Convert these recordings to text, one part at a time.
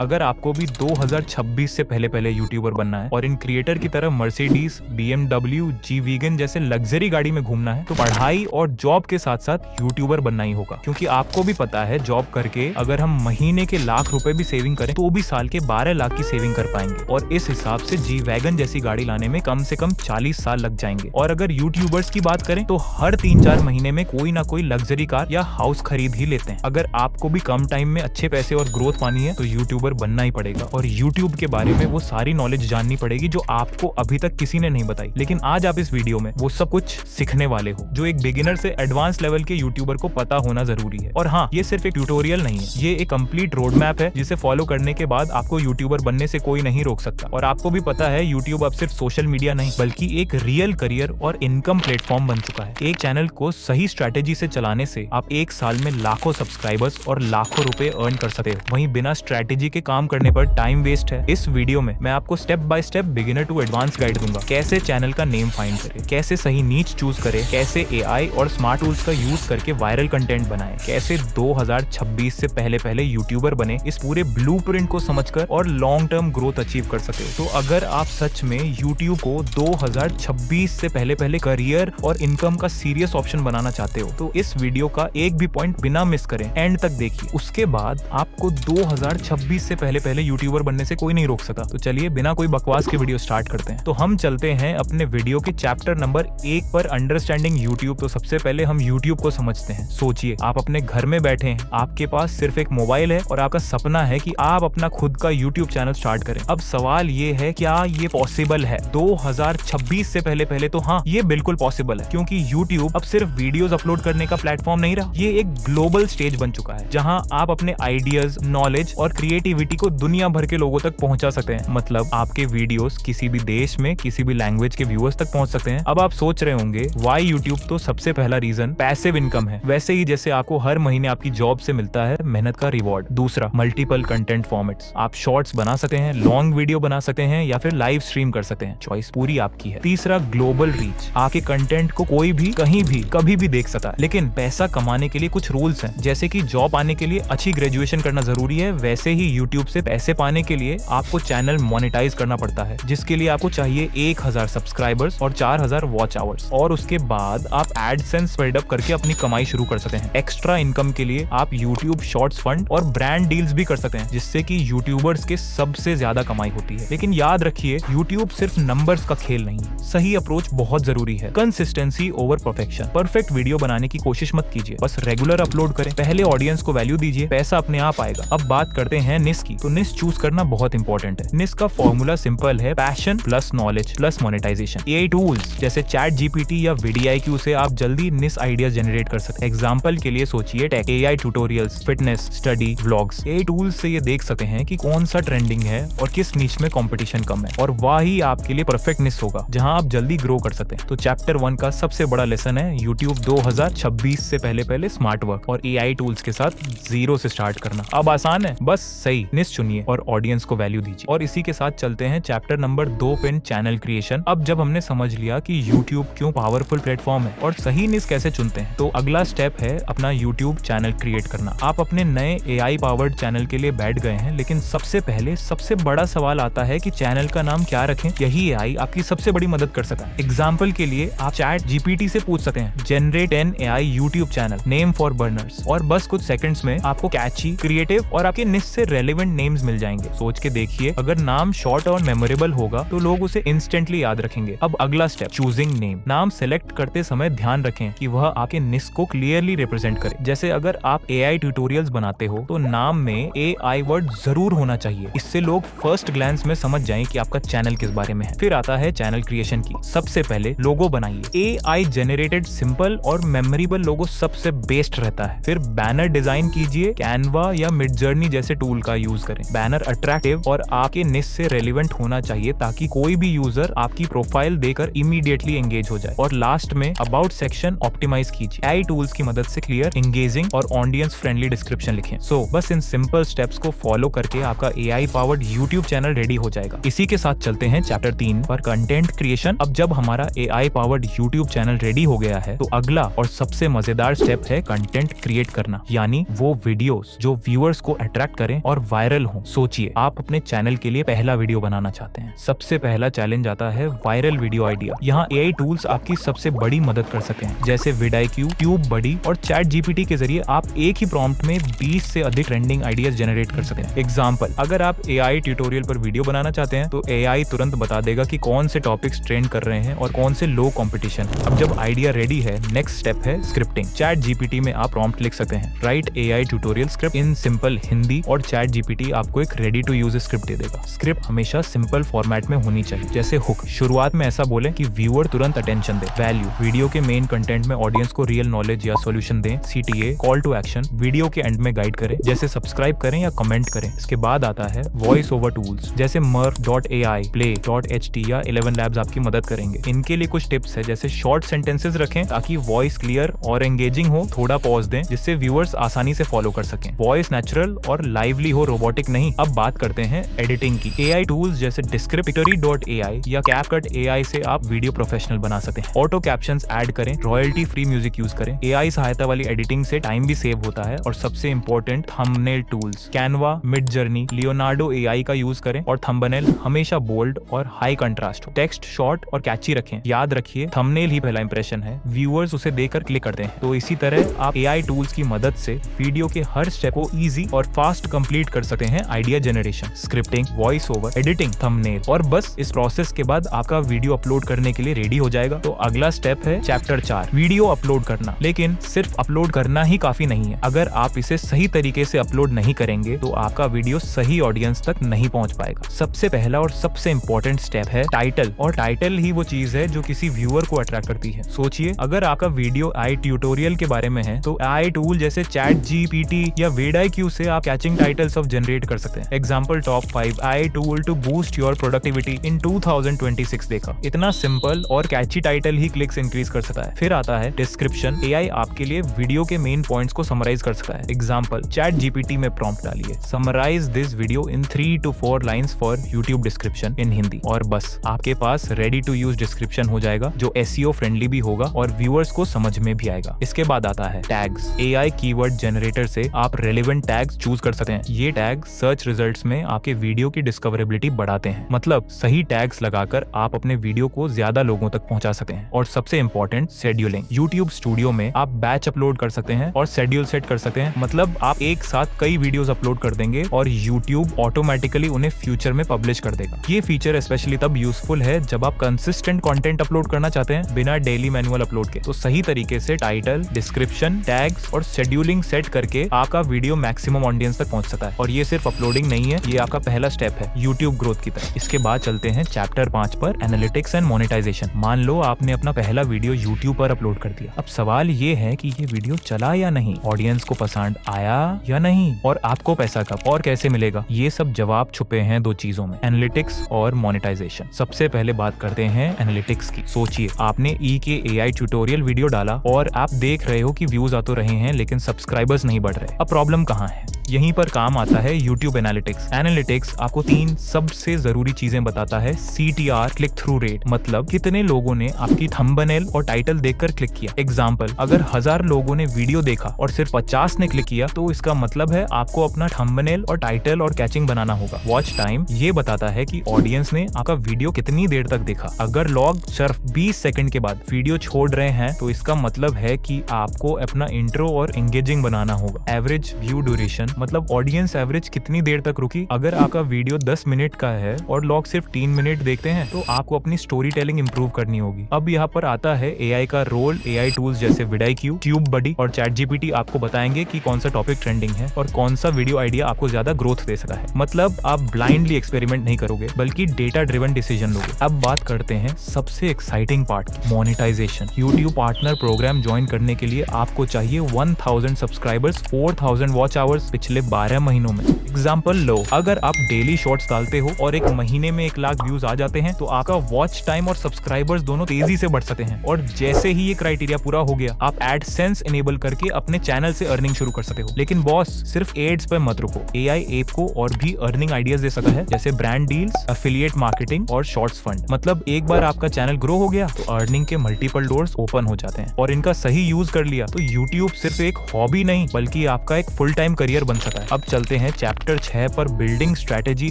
अगर आपको भी 2026 से पहले पहले यूट्यूबर बनना है और इन क्रिएटर की तरह मर्सिडीज, BMW, जी वीगन जैसे लग्जरी गाड़ी में घूमना है तो पढ़ाई और जॉब के साथ साथ यूट्यूबर बनना ही होगा। क्योंकि आपको भी पता है जॉब करके अगर हम महीने के लाख रुपए भी सेविंग करें तो भी साल के 12 लाख की सेविंग कर पाएंगे और इस हिसाब से जी वैगन जैसी गाड़ी लाने में कम से कम 40 साल लग जाएंगे। और अगर यूट्यूबर्स की बात करें तो हर 3-4 महीने में कोई ना कोई लग्जरी कार या हाउस खरीद ही लेते हैं। अगर आपको भी कम टाइम में अच्छे पैसे और ग्रोथ पानी है तो यूट्यूबर बनना ही पड़ेगा और यूट्यूब के बारे में वो सारी नॉलेज जाननी पड़ेगी जो आपको अभी तक किसी ने नहीं बताई। लेकिन आज आप इस वीडियो में वो सब कुछ सीखने वाले हो जो एक बिगिनर से एडवांस लेवल के यूट्यूबर को पता होना जरूरी है। और हाँ, ये सिर्फ एक ट्यूटोरियल नहीं है, ये एक कंप्लीट रोड मैप है जिसे फॉलो करने के बाद आपको यूट्यूबर बनने से कोई नहीं रोक सकता। और आपको भी पता है यूट्यूब अब सिर्फ सोशल मीडिया नहीं बल्कि एक रियल करियर और इनकम प्लेटफॉर्म बन चुका है। एक चैनल को सही स्ट्रेटेजी से चलाने से आप एक साल में लाखों सब्सक्राइबर्स और लाखों रुपए अर्न कर सकते हो। वहीं बिना स्ट्रेटेजी के काम करने पर टाइम वेस्ट है। इस वीडियो में मैं आपको step by step beginner to advance guide दूंगा। कैसे चैनल का नेम फाइंड करें, कैसे सही नीच चूज करें, कैसे एआई और स्मार्ट टूल्स का यूज करके वायरल कंटेंट बनाएं, कैसे 2026 से पहले पहले यूट्यूबर बने, इस पूरे ब्लूप्रिंट को समझकर और लॉन्ग टर्म ग्रोथ अचीव कर सके। तो अगर आप सच में यूट्यूब को 2026 से पहले पहले करियर और इनकम का सीरियस ऑप्शन बनाना चाहते हो तो इस वीडियो का एक भी पॉइंट बिना मिस करें एंड तक देखिए। उसके बाद आपको 2026 से पहले पहले यूट्यूबर बनने से कोई नहीं रोक सका। तो चलिए बिना कोई बकवास के वीडियो स्टार्ट करते हैं। तो हम चलते हैं अपने वीडियो के चैप्टर नंबर 1 पर, अंडरस्टैंडिंग यूट्यूब। तो सबसे पहले हम यूट्यूब को समझते हैं। सोचिए आप अपने घर में बैठे हैं, आपके पास सिर्फ एक मोबाइल है और आपका सपना है कि आप अपना खुद का यूट्यूब चैनल स्टार्ट करें। अब सवाल ये है क्या ये पॉसिबल है 2026 से पहले पहले? तो हाँ, ये बिल्कुल पॉसिबल है क्योंकि यूट्यूब अब सिर्फ वीडियोस अपलोड करने का प्लेटफॉर्म नहीं रहा, ये एक ग्लोबल स्टेज बन चुका है जहां आप अपने आइडियाज, नॉलेज और क्रिएटिविटी को दुनिया भर के लोगों तक पहुंचा सकते हैं। मतलब आपके वीडियोस किसी भी देश में किसी भी लैंग्वेज के व्यूअर्स तक पहुंच सकते हैं। अब आप सोच रहे होंगे व्हाई यूट्यूब? तो सबसे पहला रीजन पैसिव इनकम है, वैसे ही जैसे आपको हर महीने आपकी जॉब से मिलता है मेहनत का रिवॉर्ड। दूसरा, मल्टीपल कंटेंट फॉर्मेट्स। आप शॉर्ट्स बना सकते हैं, लॉन्ग वीडियो बना सकते हैं या फिर लाइव स्ट्रीम कर सकते हैं, चॉइस पूरी आपकी है। तीसरा, ग्लोबल रीच। आपके कंटेंट को कोई भी कहीं भी कभी भी देख सकता है। लेकिन पैसा कमाने के लिए कुछ रूल्स हैं। जैसे कि जॉब आने के लिए अच्छी ग्रेजुएशन करना जरूरी है, वैसे ही यूट्यूब से पैसे पाने के लिए आपको चैनल मोनेटाइज करना पड़ता है जिसके लिए आपको चाहिए 1000 सब्सक्राइबर्स और 4000 वॉच आवर्स। और उसके बाद आप एडसेंस बिल्डअप करके अपनी कमाई शुरू कर सकते हैं। एक्स्ट्रा इनकम के लिए आप यूट्यूब शॉर्ट्स फंड और ब्रांड डील्स भी कर सकते हैं जिससे कि यूट्यूबर्स के सबसे ज्यादा कमाई होती है। लेकिन याद रखिए यूट्यूब सिर्फ नंबर्स का खेल नहीं है, सही अप्रोच बहुत जरूरी है। Consistency over perfection. Perfect video बनाने की कोशिश मत कीजिए, बस रेगुलर अपलोड करें। पहले ऑडियंस को वैल्यू दीजिए, पैसा अपने आप आएगा। अब बात करते हैं निश की। तो निश चूज करना बहुत इंपॉर्टेंट है। निश का फॉर्मूला सिंपल है, passion plus knowledge plus monetization. AI tools जैसे चैट जीपीटी या वीडीआईक्यू से आप जल्दी निश आइडियाज जनरेट कर सकते हैं। एग्जांपल के लिए सोचिए tech, AI tutorials, fitness, study, vlogs. AI tools से ये देख सकते हैं कि कौन सा ट्रेंडिंग है और किस नीच में कंपटीशन कम है और वही आपके लिए परफेक्ट निश होगा जहां आप जल्दी ग्रो कर सकते हैं। तो चैप्टर 1 का सबसे बड़ा लेसन है यूट्यूब 2026 से पहले पहले स्मार्ट वर्क और एआई टूल्स के साथ 0 से स्टार्ट करना। अब आसान है, बस सही निश चुनिए और ऑडियंस को वैल्यू दीजिए। और इसी के साथ चलते हैं चैप्टर नंबर 2 पे, चैनल क्रिएशन। अब जब हमने समझ लिया कि यूट्यूब क्यों पावरफुल प्लेटफॉर्म है और सही निश कैसे चुनते हैं, तो अगला स्टेप है अपना यूट्यूब चैनल क्रिएट करना। आप अपने नए एआई पावर्ड चैनल के लिए बैठ गए हैं, लेकिन सबसे पहले सबसे बड़ा सवाल आता है कि चैनल का नाम क्या रखें। यही एआई आपकी सबसे बड़ी मदद कर सकता है। एग्जाम्पल के लिए आप चैट जीपीटी से पूछ सकते हैं generate an AI YouTube channel name for burners और बस कुछ सेकंड्स में आपको कैची, क्रिएटिव और आपके निश से रेलेवेंट नेम्स मिल जाएंगे। सोच के देखिए, अगर नाम शॉर्ट और मेमोरेबल होगा तो लोग उसे इंस्टेंटली याद रखेंगे। अब अगला स्टेप, चूजिंग नेम। नाम सेलेक्ट करते समय ध्यान रखें कि वह आपके निश को क्लियरली रिप्रेजेंट करे। जैसे अगर आप एआई ट्यूटोरियल्स बनाते हो तो नाम में एआई वर्ड जरूर होना चाहिए, इससे लोग फर्स्ट ग्लैंस में समझ जाएं कि आपका चैनल किस बारे में है। फिर आता है चैनल क्रिएशन की। सबसे पहले लोगो बनाइए। एआई जनरेटेड सिंपल और मेमोरेबल लोगो सबसे बेस्ट रहता है। फिर बैनर डिजाइन कीजिए, कैनवा या मिडजर्नी जैसे टूल का यूज करें। बैनर अट्रैक्टिव और आपके निश से रेलेवेंट होना चाहिए ताकि कोई भी यूजर आपकी प्रोफाइल देकर इमीडिएटली एंगेज हो जाए। और लास्ट में अबाउट सेक्शन ऑप्टिमाइज कीजिए। एआई टूल्स की मदद से क्लियर, एंगेजिंग और ऑडियंस फ्रेंडली डिस्क्रिप्शन लिखें। सो बस इन सिंपल स्टेप्स को फॉलो करके आपका AI powered YouTube channel ready हो जाएगा। इसी के साथ चलते हैं चैप्टर 3 पर, कंटेंट क्रिएशन। अब जब हमारा AI powered YouTube channel ready हो गया है तो अगला और सबसे मजेदार स्टेप है कंटेंट क्रिएट करना, यानी वो वीडियोस जो व्यूअर्स को अट्रैक्ट करें और वायरल हो। सोचिए, आप अपने चैनल के लिए पहला वीडियो बनाना चाहते हैं। सबसे पहला चैलेंज आता है वायरल वीडियो आइडिया। यहाँ AI टूल्स आपकी सबसे बड़ी मदद कर सकते हैं, जैसे vidIQ, TubeBuddy और ChatGPT के जरिए आप एक ही प्रॉम्प्ट में 20 से अधिक ट्रेंडिंग आइडियाज जनरेट कर सकते हैं। एग्जाम्पल, अगर आप AI ट्यूटोरियल पर वीडियो बनाना चाहते हैं तो AI तुरंत बता देगा कि कौन से टॉपिक्स ट्रेंड कर रहे हैं और कौन से लो कंपटीशन है। अब जब आइडिया रेडी है, नेक्स्ट स्टेप है स्क्रिप्टिंग। ChatGPT में आप प्रॉम्प्ट लिख सकते हैं, right AI tutorial script in simple Hindi, और ChatGPT आपको एक रेडी टू यूज स्क्रिप्ट दे देगा। स्क्रिप्ट हमेशा सिंपल फॉर्मेट में होनी चाहिए, जैसे हुक। शुरुआत में ऐसा बोले कि व्यूअर तुरंत अटेंशन दे। वैल्यू, वीडियो के मेन कंटेंट में ऑडियंस को रियल नॉलेज या सॉल्यूशन दें। CTA, call to action, video के एंड में गाइड करें, जैसे सब्सक्राइब करें या कमेंट करें। इसके बाद आता है वॉइस ओवर टूल्स, जैसे Murf.ai, Play.ht या 11 Labs आपकी मदद करेंगे। इनके लिए कुछ टिप्स है, जैसे शॉर्ट सेंटेंसेस रखें ताकि वॉइस क्लियर और एंगेजिंग हो, थोड़ा पॉज दें जिससे व्यूअर्स आसानी से फॉलो कर सकें। वॉइस नेचुरल और लाइवली हो, रोबोटिक नहीं। अब बात करते हैं एडिटिंग की। AI टूल्स जैसे Descriptory.ai या CapCut AI से आप वीडियो प्रोफेशनल बना सकते हैं। ऑटो कैप्शंस ऐड करें, रॉयल्टी फ्री म्यूजिक यूज करें। AI सहायता वाली एडिटिंग से टाइम भी सेव होता है। और सबसे important, thumbnail tools, Canva, Midjourney, Leonardo AI का यूज करें और थंबनेल हमेशा बोल्ड और हाई कंट्रास्ट हो। टेक्स्ट शॉर्ट और कैची रखें। याद रखिए, थंबनेल ही पहला इंप्रेशन है, व्यूअर्स उसे देखकर क्लिक करते हैं। तो इसी तरह आप AI टूल्स की मदद से वीडियो के हर स्टेप को इजी और फास्ट कंप्लीट कर सकते हैं। Idea generation, scripting, voice over, editing, thumbnail, और बस इस प्रोसेस के बाद आपका वीडियो अपलोड करने के लिए रेडी हो जाएगा। तो अगला स्टेप है चैप्टर 4, वीडियो अपलोड करना। लेकिन सिर्फ अपलोड करना ही काफी नहीं है। अगर आप इसे सही तरीके से अपलोड नहीं करेंगे तो आपका वीडियो सही ऑडियंस तक नहीं पहुंच पाएगा। सबसे पहला और सबसे इंपॉर्टेंट स्टेप है टाइटल, और टाइटल ही वो चीज है जो किसी व्यूअर को अट्रैक्ट करती है। सोचिए, अगर आपका वीडियो AI ट्यूटोरियल के बारे में है तो AI टूल जैसे ChatGPT या vidIQ से आप कैचिंग टाइटल्स ऑफ जनरेट कर सकते हैं। Example, top 5 AI tool to boost your productivity in 2026 देखा। इतना सिंपल और कैची टाइटल ही क्लिक्स इंक्रीज कर सकता है। फिर आता है डिस्क्रिप्शन। AI आपके लिए वीडियो के मेन पॉइंट्स को समराइज कर सकता है। एग्जांपल, ChatGPT में प्रॉम्प्ट डालिए, summarise this video in 3 to 4 lines for YouTube description in Hindi, और बस आपके पास रेडी टू यूज डिस्क्रिप्शन हो जाएगा, जो SEO फ्रेंडली भी होगा और व्यूअर्स को समझ में भी आएगा। इसके बाद आता है टैग्स। AI कीवर्ड जनरेटर से आप रेलेवेंट टैग्स चूज कर सकते हैं। ये टैग सर्च रिजल्ट्स में आपके वीडियो की डिस्कवरेबिलिटी बढ़ाते हैं। मतलब सही टैग्स लगाकर आप अपने वीडियो को ज्यादा लोगों तक पहुंचा सकते हैं। और सबसे इंपॉर्टेंट, शेड्यूलिंग। YouTube स्टूडियो में आप बैच अपलोड कर सकते हैं और शेड्यूल सेट कर सकते हैं। मतलब आप एक साथ कई वीडियोस अपलोड कर देंगे और YouTube ऑटोमेटिकली उन्हें फ्यूचर में पब्लिश कर देगा। ये फीचर स्पेशली तब यूजफुल है जब आप कंसिस्टेंट कंटेंट अपलोड करना चाहते हैं बिना डेली मैनुअल अपलोड के। तो सही तरीके से टाइटल, डिस्क्रिप्शन, टैग्स और शेड्यूलिंग सेट करके आपका वीडियो मैक्सिमम ऑडियंस तक पहुंच सकता है। और ये सिर्फ अपलोडिंग नहीं है, ये आपका पहला स्टेप है YouTube ग्रोथ की तरफ। इसके बाद चलते हैं चैप्टर 5 पर, एनालिटिक्स एंड मोनेटाइजेशन। मान लो आपने अपना पहला वीडियो YouTube पर अपलोड कर दिया। अब सवाल ये है कि ये वीडियो चला या नहीं, ऑडियंस को पसंद आया या नहीं, और आपको पैसा कब और कैसे मिलेगा। ये सब जवाब छुपे हैं 2 चीजों में, एनालिटिक्स और मोनेटाइजेशन। सबसे पहले बात करते हैं एनालिटिक्स की। सोचिए, आपने के AI ट्यूटोरियल वीडियो डाला और आप देख रहे हो कि व्यूज आ तो रहे हैं लेकिन सब्सक्राइबर्स नहीं बढ़ रहे। अब प्रॉब्लम कहाँ है? यहीं पर काम आता है YouTube एनालिटिक्स। एनालिटिक्स आपको 3 सबसे जरूरी चीजें बताता है। CTR, क्लिक थ्रू रेट, मतलब कितने लोगों ने आपकी थंबनेल और टाइटल देखकर क्लिक किया। एग्जांपल, अगर 1000 लोगों ने वीडियो देखा और सिर्फ 50 ने क्लिक किया तो इसका मतलब है आपको अपना थंबनेल और टाइटल और कैचिंग बनाना होगा। वॉच टाइम ये बताता है कि ऑडियंस ने आपका वीडियो कितनी देर तक देखा। अगर लोग सिर्फ 20 सेकंड के बाद वीडियो छोड़ रहे हैं तो इसका मतलब है कि आपको अपना इंट्रो और एंगेजिंग बनाना होगा। एवरेज व्यू ड्यूरेशन, मतलब ऑडियंस एवरेज कितनी देर तक रुकी। अगर आपका वीडियो 10 मिनट का है और लोग सिर्फ 3 मिनट देखते हैं तो आपको अपनी स्टोरी टेलिंग इंप्रूव करनी होगी। अब यहाँ पर आता है AI का रोल। AI टूल्स जैसे vidIQ, TubeBuddy और ChatGPT आपको बताएंगे कि कौन सा टॉपिक ट्रेंडिंग है और कौन सा वीडियो आइडिया आपको ज्यादा ग्रोथ दे सकता है। मतलब आप ब्लाइंडली एक्सपेरिमेंट नहीं करोगे बल्कि डेटा ड्रिवन डिसीजन लोगे। अब बात करते हैं सबसे exciting part, monetization. YouTube partner program join करने के लिए आपको चाहिए 1000 सब्सक्राइबर्स, 4000 वॉच आवर्स पिछले 12 महीनों में। एग्जाम्पल लो, अगर आप डेली शॉर्ट्स डालते हो और एक महीने में 1 लाख व्यूज आ जाते हैं तो आपका वॉच टाइम और सब्सक्राइबर्स दोनों तेजी से बढ़ सकते हैं। और जैसे ही ये क्राइटेरिया पूरा हो गया, आप एडसेंस इनेबल करके अपने चैनल से अर्निंग शुरू कर सकते हो। लेकिन बॉस, सिर्फ एड्स पे मत रुको। AI ऐप को और भी अर्निंग आइडियाज दे सकता है, जैसे ब्रांड डील्स, एफिलिएट मार्केटिंग और शॉर्ट्स फंड। मतलब एक बार आपका चैनल ग्रो हो गया तो अर्निंग के मल्टीपल डोर्स ओपन हो जाते हैं। और इनका सही यूज कर लिया तो YouTube सिर्फ एक हॉबी नहीं बल्कि आपका एक फुल टाइम करियर बन सकता है। अब चलते चलते हैं चैप्टर 6 पर, बिल्डिंग स्ट्रेटेजी।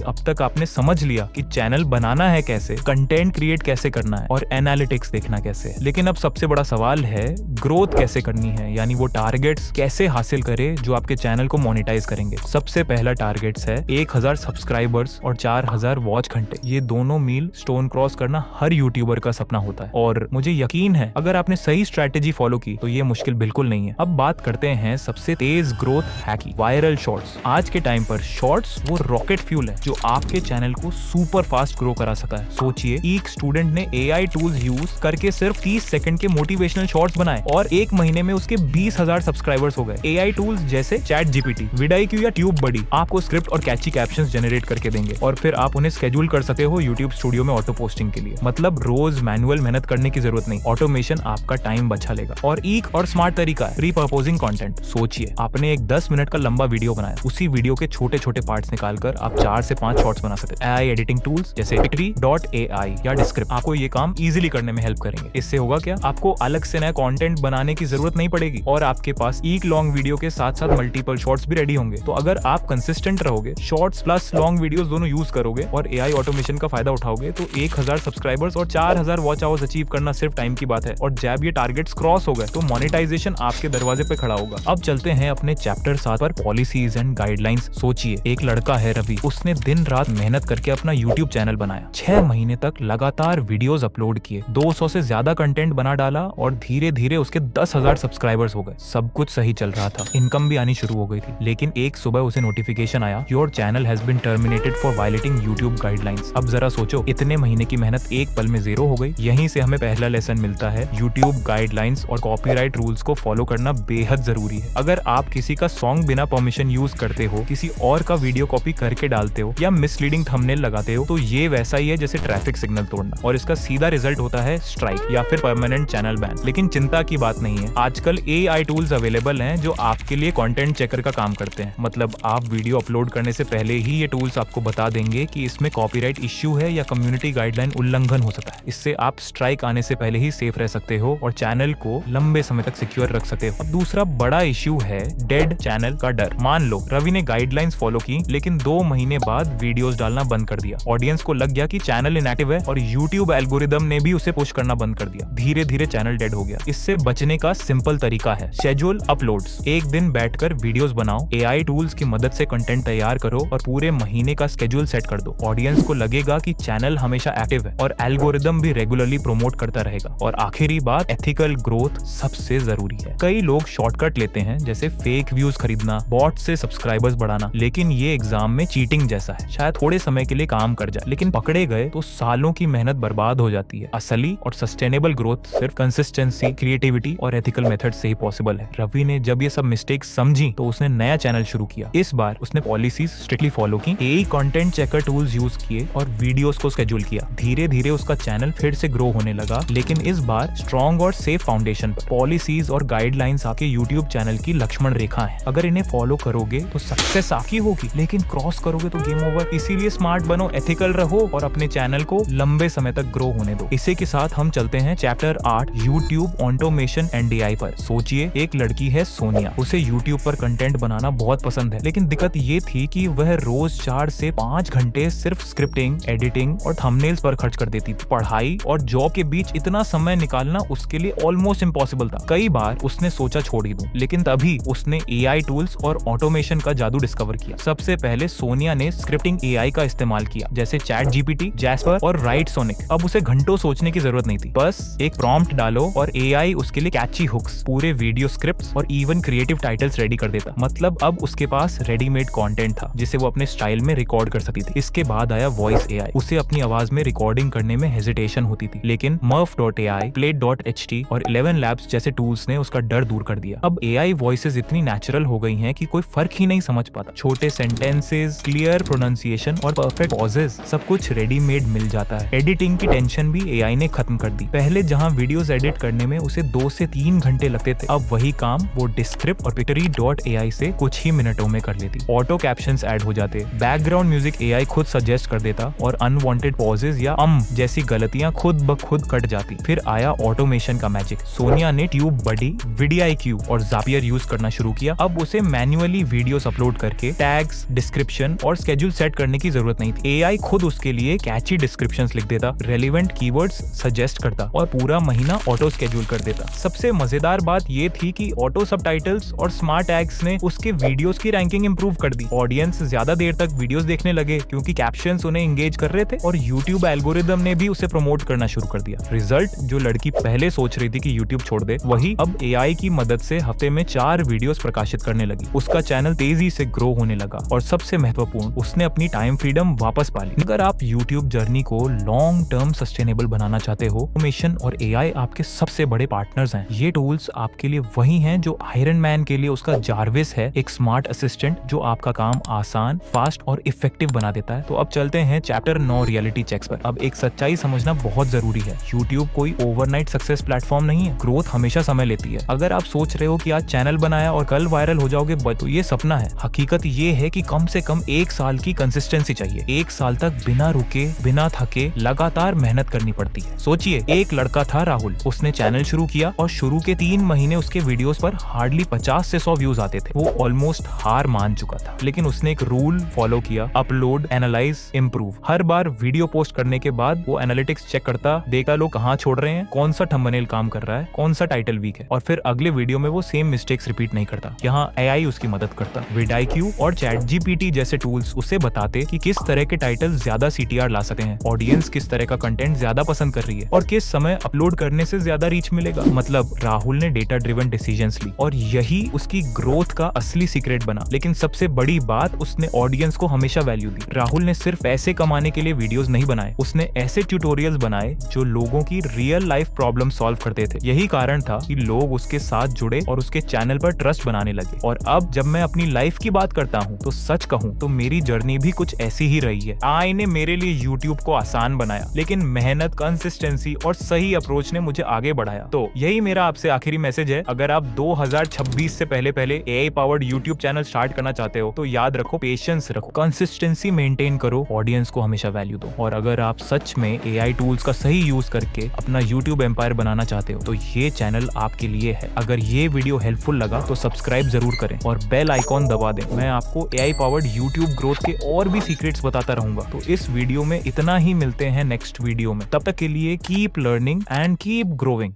अब तक आपने समझ लिया कि चैनल बनाना है कैसे, कंटेंट क्रिएट कैसे करना है और एनालिटिक्स देखना कैसे है। लेकिन अब सबसे बड़ा सवाल है ग्रोथ कैसे करनी है, यानी वो टारगेट्स कैसे हासिल करे जो आपके चैनल को मोनेटाइज करेंगे। सबसे पहला टारगेट्स है 1000 सब्सक्राइबर्स और 4000 वॉच घंटे। ये दोनों मील स्टोन क्रॉस करना हर यूट्यूबर का सपना होता है और मुझे यकीन है अगर आपने सही स्ट्रेटेजी फॉलो की तो ये मुश्किल बिल्कुल नहीं है। अब बात करते हैं सबसे तेज ग्रोथ हैक की, वायरल शॉर्ट्स। आज के टाइम पर शॉर्ट्स वो रॉकेट फ्यूल है जो आपके चैनल को सुपर फास्ट ग्रो करा सकता है। सोचिए, एक स्टूडेंट ने AI टूल्स यूज करके सिर्फ 30 सेकंड के मोटिवेशनल शॉर्ट्स बनाए और 1 महीने में उसके 20,000 सब्सक्राइबर्स हो गए। AI टूल्स जैसे ChatGPT, vidIQ या TubeBuddy आपको स्क्रिप्ट और कैची कैप्शंस जनरेट करके देंगे और फिर आप उन्हें शेड्यूल कर सकते हो YouTube स्टूडियो में ऑटो पोस्टिंग के लिए। मतलब रोज मैनुअल मेहनत करने की जरूरत नहीं, ऑटोमेशन आपका टाइम बचा लेगा। और एक और स्मार्ट तरीका है रिपर्पोजिंग कंटेंट। सोचिए, आपने एक 10 मिनट का लंबा वीडियो बनाया, उसी वीडियो के छोटे छोटे पार्ट्स निकालकर आप 4 से 5 शॉर्ट्स बना सकते हैं। AI एडिटिंग टूल्स जैसे Pitri.ai या Descript आपको ये काम इजीली करने में हेल्प करेंगे। इससे होगा क्या, आपको अलग से नया कंटेंट बनाने की जरूरत नहीं पड़ेगी और आपके पास एक लॉन्ग वीडियो के साथ साथ मल्टीपल शॉर्ट्स भी रेडी होंगे। तो अगर आप कंसिस्टेंट रहोगे, शॉर्ट्स प्लस लॉन्ग वीडियोस दोनों यूज करोगे और AI ऑटोमेशन का फायदा उठाओगे तो 1000 सब्सक्राइबर्स और 4000 वॉच आवर्स अचीव करना सिर्फ टाइम की बात है। और जब ये टारगेट्स क्रॉस हो गए तो मोनेटाइजेशन आपके दरवाजे पे खड़ा होगा। अब चलते हैं अपने चैप्टर 7 पर, पॉलिसीज एंड गाइडलाइंस। सोचिए, एक लड़का है रवि, उसने दिन रात मेहनत करके अपना YouTube चैनल बनाया। 6 महीने तक लगातार वीडियोस अपलोड किए, 200 से ज्यादा कंटेंट बना डाला और धीरे धीरे उसके 10,000 सब्सक्राइबर्स हो गए। सब कुछ सही चल रहा था, इनकम भी आनी शुरू हो गई थी। लेकिन एक सुबह उसे नोटिफिकेशन आया, your channel has been terminated for violating YouTube guidelines. अब जरा सोचो, इतने महीने की मेहनत एक पल में जीरो हो गई। यहीं से हमें पहला लेसन मिलता है, YouTube गाइडलाइंस और कॉपीराइट रूल्स को फॉलो करना बेहद जरूरी है। अगर आप किसी का सॉन्ग बिना परमिशन यूज करते हो, किसी और का वीडियो कॉपी करके डालते हो या मिसलीडिंग थंबनेल लगाते हो तो ये वैसा ही है जैसे ट्रैफिक सिग्नल तोड़ना और इसका सीधा रिजल्ट होता है स्ट्राइक या फिर परमानेंट चैनल बैन। लेकिन चिंता की बात नहीं है, आजकल AI टूल्स अवेलेबल हैं जो आपके लिए कंटेंट चेकर का काम करते हैं। मतलब आप वीडियो अपलोड करने से पहले ही ये टूल्स आपको बता देंगे कि इसमें कॉपीराइट इश्यू है या कम्युनिटी गाइडलाइन उल्लंघन हो सकता है। इससे आप स्ट्राइक आने से पहले ही सेफ रह सकते हो और चैनल को लंबे समय तक सिक्योर रख सकते हो। अब दूसरा बड़ा इश्यू है डेड चैनल का डर। मान लो रवि ने गाइडलाइंस फॉलो की लेकिन 2 महीने बाद वीडियोस डालना बंद कर दिया। ऑडियंस को लग गया कि चैनल इनएक्टिव है और YouTube एल्गोरिदम ने भी उसे पुश करना बंद कर दिया। धीरे धीरे चैनल डेड हो गया। इससे बचने का सिंपल तरीका है शेड्यूल अपलोड्स। एक दिन बैठकर वीडियोस बनाओ, AI टूल्स की मदद से कंटेंट तैयार करो और पूरे महीने का शेड्यूल सेट कर दो। ऑडियंस को लगेगा कि चैनल हमेशा एक्टिव है और एल्गोरिदम भी रेगुलरली प्रमोट करता रहेगा। और आखिरी बात, एथिकल ग्रोथ सबसे जरूरी है। कई लोग शॉर्टकट लेते हैं जैसे फेक व्यूज खरीदना, बॉट से सब्सक्राइबर्स बढ़ाना, लेकिन ये एग्जाम में चीटिंग जैसा है। शायद थोड़े समय के लिए काम कर जाए लेकिन पकड़े गए तो सालों की मेहनत बर्बाद हो जाती है। असली और सस्टेनेबल ग्रोथ सिर्फ कंसिस्टेंसी, क्रिएटिविटी और एथिकल मेथड से ही पॉसिबल है। रवि ने जब ये सब मिस्टेक्स समझी तो उसने नया चैनल शुरू किया। इस बार उसने पॉलिसीज स्ट्रिक्टली फॉलो की, AI content checker tools use किए और वीडियोस को शेड्यूल किया। धीरे धीरे उसका चैनल फिर से ग्रो होने लगा, लेकिन इस बार स्ट्रॉन्ग और सेफ फाउंडेशन पर। पॉलिसीज और गाइडलाइंस आपके YouTube चैनल की लक्ष्मण रेखा है। अगर इन्हें फॉलो करोगे तो सक्सेस आपकी होगी, लेकिन क्रॉस करोगे तो गेम ओवर। इसीलिए स्मार्ट बनो, एथिकल रहो और अपने चैनल को लंबे समय तक ग्रो होने दो। इसी के साथ हम चलते हैं chapter 8 YouTube automation and AI पर। सोचिए, एक लड़की है सोनिया, उसे YouTube पर कंटेंट बनाना बहुत पसंद है, लेकिन दिक्कत ये थी कि वह रोज 4 से 5 घंटे सिर्फ स्क्रिप्टिंग, एडिटिंग और थंबनेल्स पर खर्च कर देती थी। पढ़ाई और जॉब के बीच इतना समय निकालना उसके लिए ऑलमोस्ट इम्पॉसिबल था। कई बार उसने सोचा छोड़ ही दूं, लेकिन तभी उसने AI टूल्स और ऑटोमेशन का जादू डिस्कवर किया। सबसे पहले सोनिया ने स्क्रिप्टिंग AI का इस्तेमाल किया जैसे ChatGPT, Jasper और WriteSonic। अब उसे घंटों सोचने की जरूरत नहीं थी, बस एक प्रॉम्प्ट डालो और AI उसके लिए कैची हुक्स, पूरे वीडियो स्क्रिप्ट्स और इवन क्रिएटिव टाइटल्स रेडी कर देता। मतलब अब उसके पास रेडीमेड कंटेंट था जिसे वो अपने स्टाइल में रिकॉर्ड कर सकती थी। इसके बाद आया वॉइस AI। उसे अपनी आवाज में रिकॉर्डिंग करने में हेजिटेशन होती थी, लेकिन Murf.ai, Plate.ht और 11 Labs जैसे टूल्स ने उसका डर दूर कर दिया। अब AI वॉइसेस इतनी नेचुरल हो गई हैं कि कोई फर्क ही नहीं समझ पाता। छोटे सेंटेंसेस, क्लियर प्रोनाउंसिएशन और परफेक्ट पॉजेस, सब कुछ रेडीमेड मिल जाता है। एडिटिंग की टेंशन भी AI ने खत्म कर दी। पहले जहां वीडियोस एडिट करने में उसे 2 से 3 घंटे लगते थे, अब वही काम वो Descript और Pitri.ai से कुछ ही मिनटों में कर लेती। ऑटो कैप्शंस ऐड हो जाते, बैकग्राउंड म्यूजिक AI खुद सजेस्ट कर देता और अनवांटेड पॉजेस या जैसी गलतियां खुद ब खुद कट जाती। फिर आया ऑटोमेशन का मैजिक। सोनिया ने TubeBuddy, vidIQ और Zapier यूज करना शुरू किया। अब उसे मैन्युअली वीडियोस अपलोड अपलोड करके टैग्स, डिस्क्रिप्शन और स्केड्यूल सेट करने की जरूरत नहीं थी। एआई खुद उसके लिए कैची डिस्क्रिप्शंस लिख देता, रेलेवेंट कीवर्ड्स सजेस्ट करता और पूरा महीना ऑटो स्केड्यूल कर देता। सबसे मजेदार बात ये थी कि ऑटो सबटाइटल्स और स्मार्ट टैग्स ने उसके वीडियोस की रैंकिंग इंप्रूव कर दी। ऑडियंस ज्यादा देर तक वीडियोस देखने लगे क्योंकि कैप्शंस उन्हें एंगेज कर रहे थे और यूट्यूब एल्गोरिदम ने भी उसे प्रमोट करना शुरू कर दिया। रिजल्ट, जो लड़की पहले सोच रही थी कि यूट्यूब छोड़ दे, वही अब एआई की मदद से हफ्ते में 4 वीडियोस प्रकाशित करने लगी। उसका चैनल तेजी से ग्रो होने लगा और सबसे महत्वपूर्ण, उसने अपनी टाइम फ्रीडम वापस पा ली। अगर आप यूट्यूब जर्नी को लॉन्ग टर्म सस्टेनेबल बनाना चाहते हो, ऑटोमेशन और एआई आपके सबसे बड़े पार्टनर्स हैं। ये टूल्स आपके लिए वही हैं जो आयरन मैन के लिए उसका जार्विस है, एक स्मार्ट असिस्टेंट जो आपका काम आसान, फास्ट और इफेक्टिव बना देता है। तो अब चलते हैं चैप्टर 9 रियलिटी चेक्स पर। अब एक सच्चाई समझना बहुत जरूरी है। यूट्यूब कोई ओवरनाइट सक्सेस प्लेटफॉर्म नहीं है। ग्रोथ हमेशा समय लेती है। अगर आप सोच रहे हो कि आज चैनल बनाया और कल वायरल हो जाओगे, तो ये सपना है। हकीकत ये है कि कम से कम 1 साल की कंसिस्टेंसी चाहिए। 1 साल तक बिना रुके, बिना थके लगातार मेहनत करनी पड़ती है। सोचिए, एक लड़का था राहुल, उसने चैनल शुरू किया और शुरू के 3 महीने उसके वीडियोस पर हार्डली 50 से 100 व्यूज आते थे। वो ऑलमोस्ट हार मान चुका था, लेकिन उसने एक रूल फॉलो किया, अपलोड, एनालाइज, इम्प्रूव। हर बार वीडियो पोस्ट करने के बाद वो एनालिटिक्स चेक करता, देखा लोग कहाँ छोड़ रहे हैं, कौन सा थंबनेल काम कर रहा है, कौन सा टाइटल वीक है, और फिर अगले वीडियो में वो सेम मिस्टेक्स रिपीट नहीं करता। यहाँ एआई उसकी मदद करता। विडाईक्यू और चैटजीपीटी जैसे टूल्स उसे बताते कि किस तरह के टाइटल ज्यादा सीटीआर ला सकते हैं, ऑडियंस किस तरह का कंटेंट ज्यादा पसंद कर रही है और किस समय अपलोड करने से ज्यादा रीच मिलेगा। मतलब राहुल ने डेटा ड्रिवन डिसीजंस ली और यही उसकी ग्रोथ का असली सीक्रेट बना। लेकिन सबसे बड़ी बात, उसने ऑडियंस को हमेशा वैल्यू दी। राहुल ने सिर्फ पैसे कमाने के लिए वीडियोस नहीं बनाए, उसने ऐसे ट्यूटोरियल्स बनाए जो लोगों की रियल लाइफ प्रॉब्लम सॉल्व करते थे। यही कारण था कि लोग उसके साथ जुड़े और उसके चैनल पर ट्रस्ट बनाने लगे। और अब जब मैं अपनी लाइफ की बात करता हूँ तो सच कहूँ तो मेरी जर्नी भी कुछ ऐसी ही रही है। आई ने मेरे लिए यूट्यूब को आसान बनाया, लेकिन मेहनत, कंसिस्टेंसी और सही अप्रोच ने मुझे आगे बढ़ाया। तो यही मेरा आपसे आखिरी मैसेज है। अगर आप 2026 से पहले AI powered YouTube channel start करना चाहते हो तो याद रखो, पेशेंस रखो, कंसिस्टेंसी मेंटेन करो, ऑडियंस को हमेशा वैल्यू दो। और अगर आप सच में एआई टूल्स का सही यूज करके अपना यूट्यूब एम्पायर बनाना चाहते हो तो ये चैनल आपके लिए है। अगर ये वीडियो हेल्पफुल लगा तो सब्सक्राइब जरूर करें और बेल आइकॉन दबा दें। मैं आपको एआई पावर्ड यूट्यूब ग्रोथ के और भी सीक्रेट्स बताता रहूंगा। तो इस वीडियो में इतना ही, मिलते हैं नेक्स्ट वीडियो में। तब तक के लिए keep learning and keep growing.